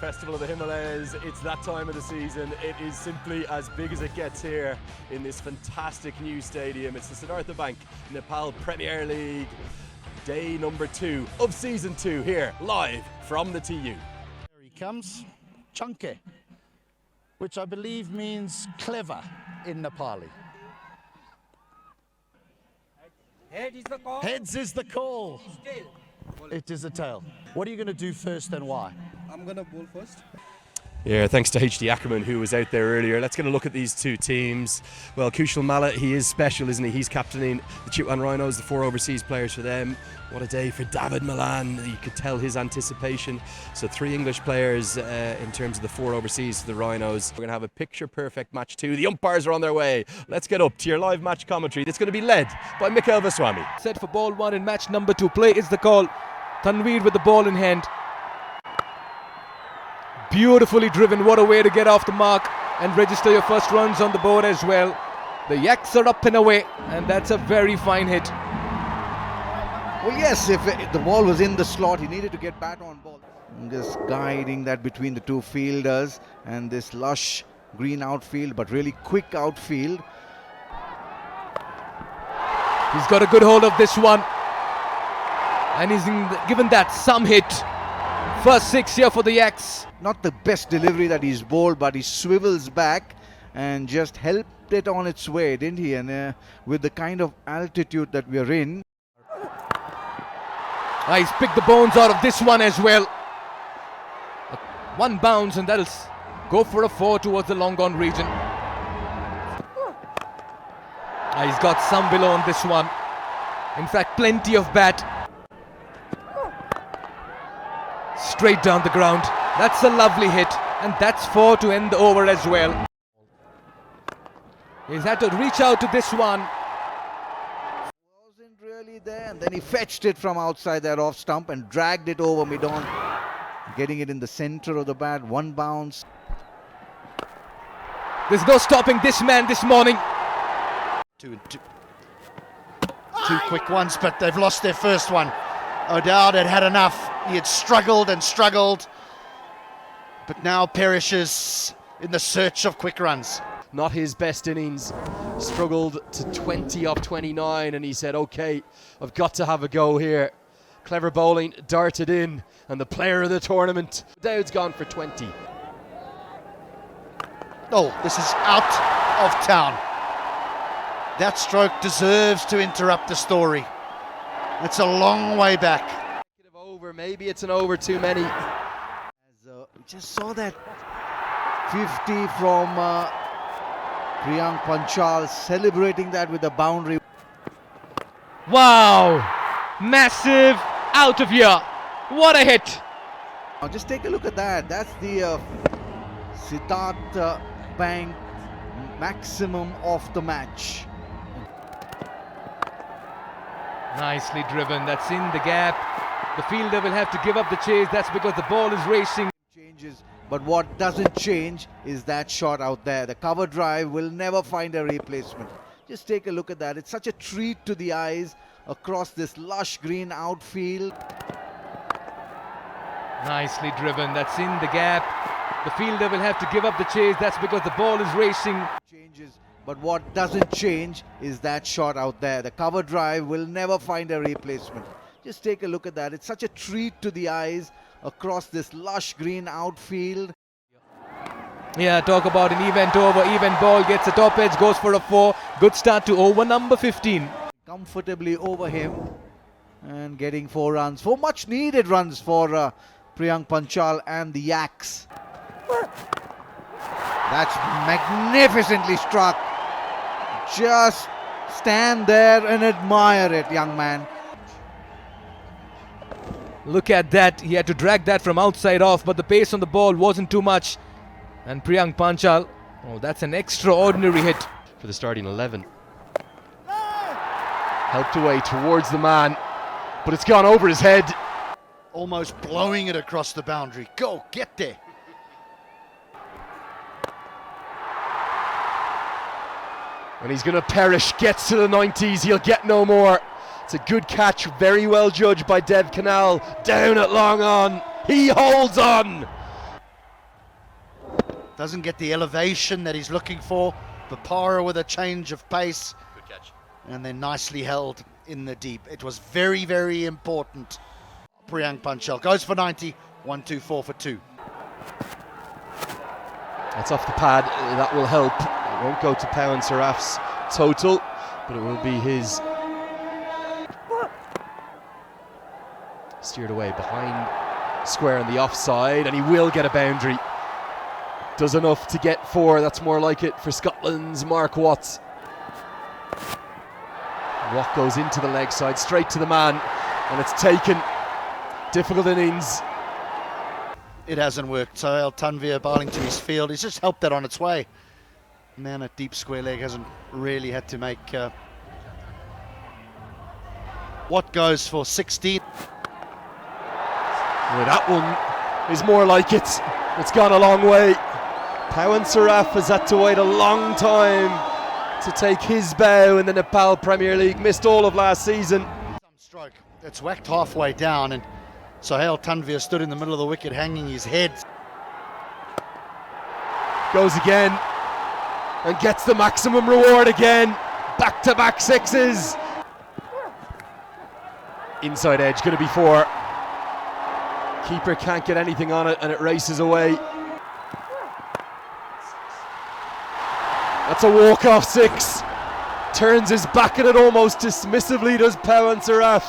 Festival of the Himalayas. It's that time of the season. It is simply as big as it gets here in this fantastic new stadium. It's the Siddhartha Bank Nepal Premier League. Day number 2 of season 2 here, live from the TU. Here he comes, Chunke, which I believe means clever in Nepali. Head is the call. Heads is the call. It is a tail. What are you going to do first and why? I'm gonna bowl first. Yeah, thanks to HD Ackerman who was out there earlier. Let's get a look at these two teams. Well, Kushal Malla, he is special, isn't he? He's captaining the Chitwan Rhinos, the 4 overseas players for them. What a day for David Milan. You could tell his anticipation. So 3 English players in terms of the 4 overseas for the Rhinos. We're going to have a picture-perfect match 2. The umpires are on their way. Let's get up to your live match commentary. That's going to be led by Mikhail Vaswamy. Set for ball 1 in match number 2. Play is the call. Tanveer with the ball in hand. Beautifully driven, what a way to get off the mark and register your first runs on the board as well. The Yaks are up and away, and that's a very fine hit. Well, yes, if the ball was in the slot, he needed to get bat on ball. Just guiding that between the 2 fielders and this lush green outfield, but really quick outfield. He's got a good hold of this one, and he's given that some hit. First 6 here for the Yaks. Not the best delivery that he's bowled, but he swivels back and just helped it on its way, didn't he? And with the kind of altitude that we're in. He's picked the bones out of this one as well. 1 bounce, and that'll go for a 4 towards the long gone region. He's got some below on this one. In fact, plenty of bat. Straight down the ground. That's a lovely hit, and that's 4 to end the over as well. He's had to reach out to this one. Wasn't really there, and then he fetched it from outside that off stump and dragged it over mid-on, getting it in the center of the bat. 1 bounce. There's no stopping this man this morning. Two quick ones, but they've lost their first one. O'Dowd had had enough. He had struggled and struggled, but now perishes in the search of quick runs. Not his best innings. Struggled to 20 off 29, and he said, okay, I've got to have a go here. Clever bowling, darted in, and the player of the tournament. Dowd's gone for 20. Oh, this is out of town. That stroke deserves to interrupt the story. It's a long way back. Over, maybe it's an over too many. Just saw that 50 from Panchal, celebrating that with a boundary. Wow! Massive out of here. What a hit. Now just take a look at that. That's the Siddhartha Bank maximum of the match. Nicely driven. That's in the gap. The fielder will have to give up the chase. That's because the ball is racing. Changes, but what doesn't change is that shot out there. The cover drive will never find a replacement. Just take a look at that. It's such a treat to the eyes across this lush green outfield. Nicely driven. That's in the gap. The fielder will have to give up the chase. That's because the ball is racing. Changes, but what doesn't change is that shot out there. The cover drive will never find a replacement. Just take a look at that. It's such a treat to the eyes across this lush green outfield. Yeah, talk about an event over. Even ball gets a top edge, goes for a 4. Good start to over number 15. Comfortably over him and getting 4 runs. 4 much needed runs for Panchal and the Yaks. That's magnificently struck. Just stand there and admire it, young man. Look at that. He had to drag that from outside off, but the pace on the ball wasn't too much. And Panchal, oh, that's an extraordinary hit. For the starting 11. Helped away towards the man, but it's gone over his head. Almost blowing it across the boundary. Go, get there. And he's going to perish. Gets to the 90s. He'll get no more. It's a good catch. Very well judged by Dev Canal. Down at long on. He holds on. Doesn't get the elevation that he's looking for. Bopara with a change of pace. Good catch. And then nicely held in the deep. It was very, very important. Panchal goes for 90, 1-2-4 for 2. That's off the pad, that will help. It won't go to Pau and Saraf's total, but it will be his. Steered away behind square on the offside, and he will get a boundary. Does enough to get 4, that's more like it for Scotland's Mark Watts. Watt goes into the leg side, straight to the man, and it's taken. Difficult innings. It hasn't worked. So Tanvir bowling to his field. He's just helped that on its way. Man at deep square leg hasn't really had to make. Watt goes for 16. Well, that one is more like it. It's gone a long way. Pau and Saraf has had to wait a long time to take his bow in the Nepal Premier League. Missed all of last season. Some stroke. It's whacked halfway down, and Sohail Tanvir stood in the middle of the wicket hanging his head. Goes again and gets the maximum reward again. Back-to-back 6s. Inside edge, going to be 4. Keeper can't get anything on it and it races away. That's a walk-off 6. Turns his back at it almost dismissively, does Pau and Saraf.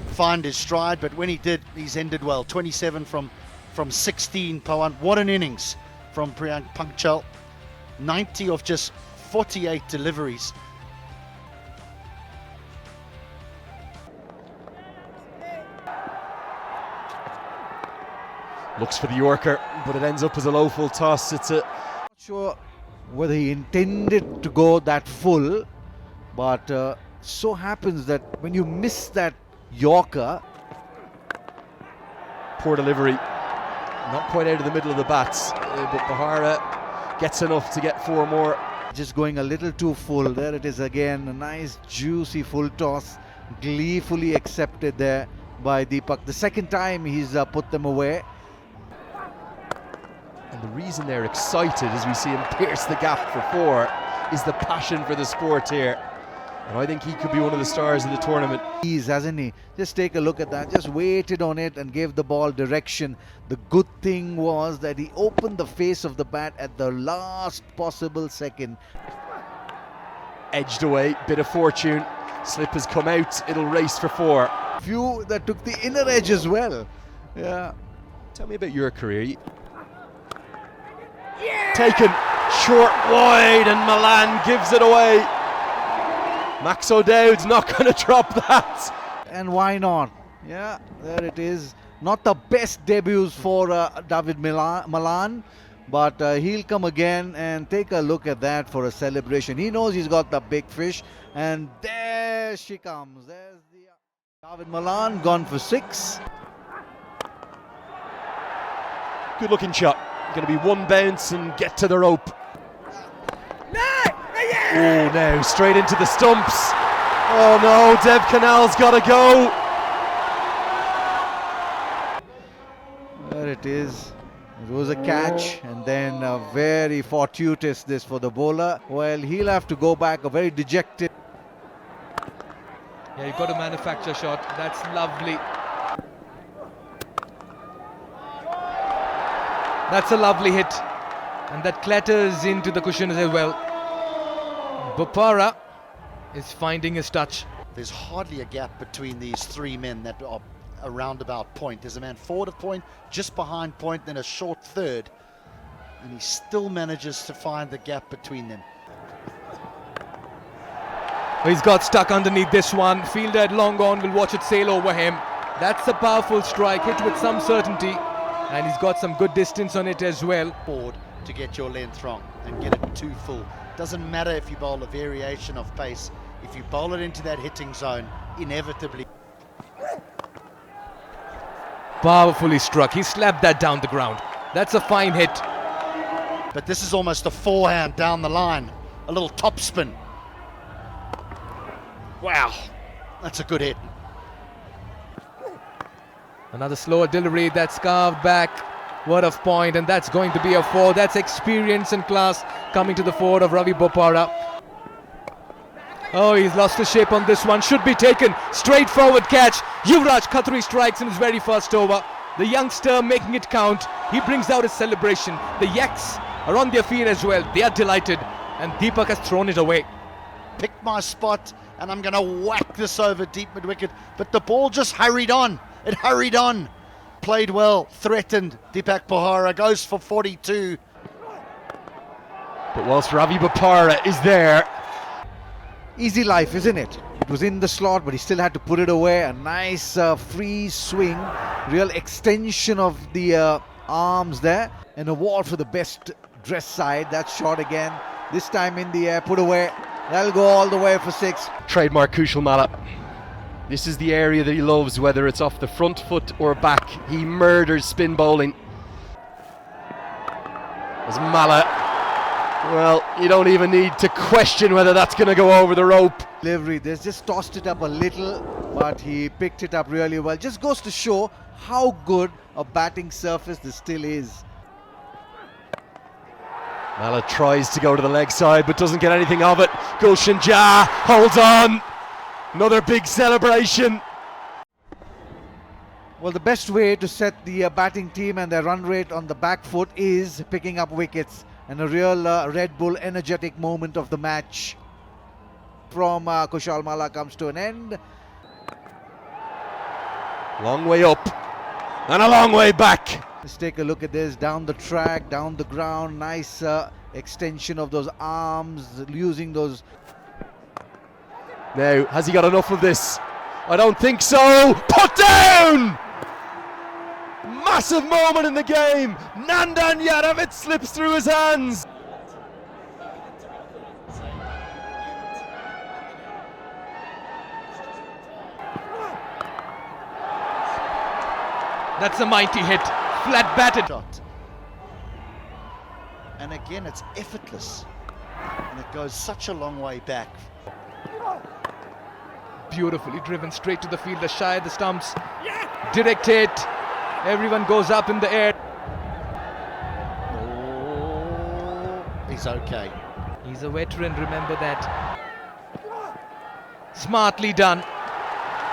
Find his stride, but when he did, he's ended well. 27 from 16, Pawan. What an innings from Panchal. 90 of just 48 deliveries. Looks for the Yorker, but it ends up as a low full toss. It's a. Not sure whether he intended to go that full, but so happens that when you miss that Yorker. Poor delivery. Not quite out of the middle of the bats, but Bopara gets enough to get 4 more. Just going a little too full. There it is again. A nice juicy full toss. Gleefully accepted there by Deepak. The second time he's put them away. And the reason they're excited as we see him pierce the gap for 4 is the passion for the sport here. And I think he could be one of the stars of the tournament. He's, hasn't he? Just take a look at that. Just waited on it and gave the ball direction. The good thing was that he opened the face of the bat at the last possible second. Edged away, bit of fortune. Slip has come out, it'll race for 4. Few that took the inner edge as well. Yeah. Tell me about your career. Taken short wide and Milan gives it away. Max O'Dowd's not going to drop that. And why not? Yeah, there it is. Not the best debuts for David Malan, but he'll come again, and take a look at that for a celebration. He knows he's got the big fish, and there she comes. There's the David Malan gone for 6. Good looking shot. Going to be 1 bounce and get to the rope. Oh, now straight into the stumps. Oh no, Dev Canal's got to go. There it is. It was a catch, and then very fortuitous this for the bowler. Well, he'll have to go back, a very dejected. Yeah, you've got to manufacture shot. That's lovely. That's a lovely hit. And that clatters into the cushion as well. Bopara is finding his touch. There's hardly a gap between these 3 men that are around about point. There's a man forward of point, just behind point, then a short third. And he still manages to find the gap between them. He's got stuck underneath this one. Fielder at long on will watch it sail over him. That's a powerful strike, hit with some certainty. And he's got some good distance on it as well. Forward to get your length wrong and get it too full. Doesn't matter if you bowl a variation of pace. If you bowl it into that hitting zone, inevitably. Powerfully struck. He slapped that down the ground. That's a fine hit. But this is almost a forehand down the line. A little top spin. Wow, that's a good hit. Another slower delivery that's carved back. word of point, and that's going to be a 4. That's experience and class coming to the fore of Ravi Bopara. Oh, he's lost his shape on this one. Should be taken. Straightforward catch. Yuvraj Khatri strikes in his very first over. The youngster making it count. He brings out his celebration. The Yaks are on their feet as well. They are delighted, and Deepak has thrown it away. Picked my spot, and I'm going to whack this over deep mid-wicket. But the ball just hurried on. It hurried on. Played well, threatened. Deepak Bopara goes for 42. But whilst Ravi Bopara is there, Easy life, isn't it? It was in the slot, but he still had to put it away. A nice free swing, real extension of the arms there. An award for the best dress side. That shot again, this time in the air, put away. That'll go all the way for 6. trademark Kushal Malla. This is the area that he loves, whether it's off the front foot or back. He murders spin bowling. As Malla, well, you don't even need to question whether that's going to go over the rope. Delivery, they just tossed it up a little, but he picked it up really well. Just goes to show how good a batting surface this still is. Malla tries to go to the leg side but doesn't get anything of it. Gulshan Jah holds on. Another big celebration. Well, the best way to set the batting team and their run rate on the back foot is picking up wickets. And a real Red Bull energetic moment of the match from Kushal Malla comes to an end. Long way up and a long way back. Let's take a look at this. Down the track, down the ground. Nice extension of those arms, using those. Now, has he got enough of this? I don't think so. Put down! Massive moment in the game. Nandan Yadav, it slips through his hands. That's a mighty hit. Flat batted. Shot. And again, it's effortless. And it goes such a long way back. Beautifully driven straight to the fielder, shy of the stumps. Direct hit. Everyone goes up in the air. Oh, he's okay. He's a veteran, remember that. Smartly done.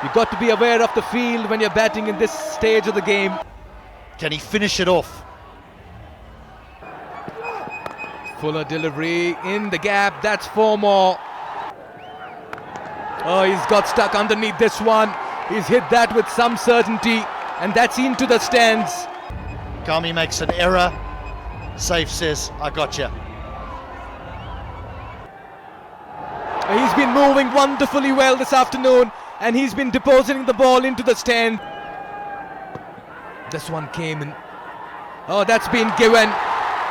You've got to be aware of the field when you're batting in this stage of the game. Can he finish it off? Fuller delivery in the gap. That's 4 more. Oh, he's got stuck underneath this one. He's hit that with some certainty, and that's into the stands. Kami makes an error. Safe says, I got you. He's been moving wonderfully well this afternoon, and he's been depositing the ball into the stand. This one came in. Oh, that's been given.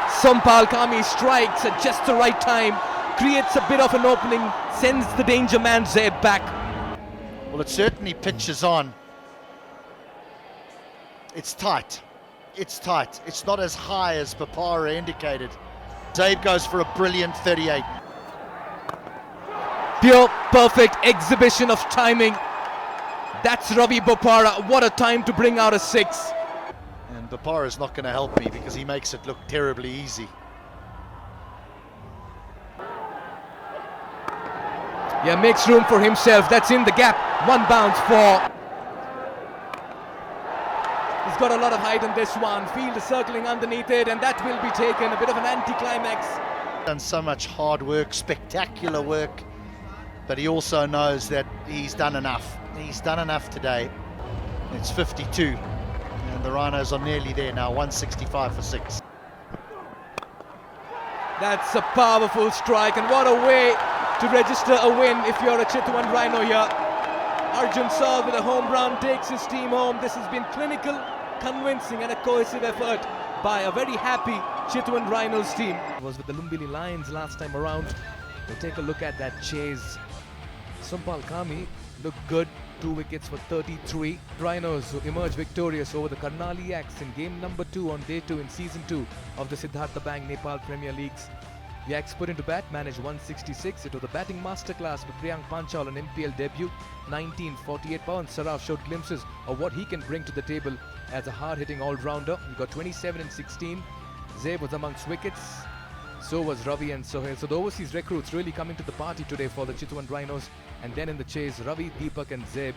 Sampal Kami strikes at just the right time, creates a bit of an opening, sends the danger man Zaid back. Well, it certainly pitches on. It's tight. It's tight. It's not as high as Bopara indicated. Zaid goes for a brilliant 38. Pure, perfect exhibition of timing. That's Ravi Bopara. What a time to bring out a 6. And Bopara's not going to help me because he makes it look terribly easy. Yeah, makes room for himself. That's in the gap. 1 bounce for. He's got a lot of height on this one. Field is circling underneath it, and that will be taken. A bit of an anticlimax. Done so much hard work, spectacular work, but he also knows that he's done enough. He's done enough today. It's 52, and the Rhinos are nearly there now, 165 for 6. That's a powerful strike, and what a way to register a win if you're a Chitwan Rhino here. Arjun Saul with a home run takes his team home. This has been clinical, convincing, and a cohesive effort by a very happy Chitwan Rhinos team. It was with the Lumbini Lions last time around. We'll take a look at that chase. Sampal Kami looked good, 2 wickets for 33. Rhinos who emerged victorious over the Karnali Yaks in game number 2 on day 2 in season 2 of the Siddhartha Bank Nepal Premier Leagues. Yaks put into bat, managed 166. It was a batting masterclass for Priyank Panchal on NPL debut. 1948 Pawan Saraf showed glimpses of what he can bring to the table as a hard-hitting all-rounder. He got 27 and 16. Zeb was amongst wickets. So was Ravi and Sohail. So the overseas recruits really coming to the party today for the Chitwan Rhinos. And then in the chase, Ravi, Deepak and Zeb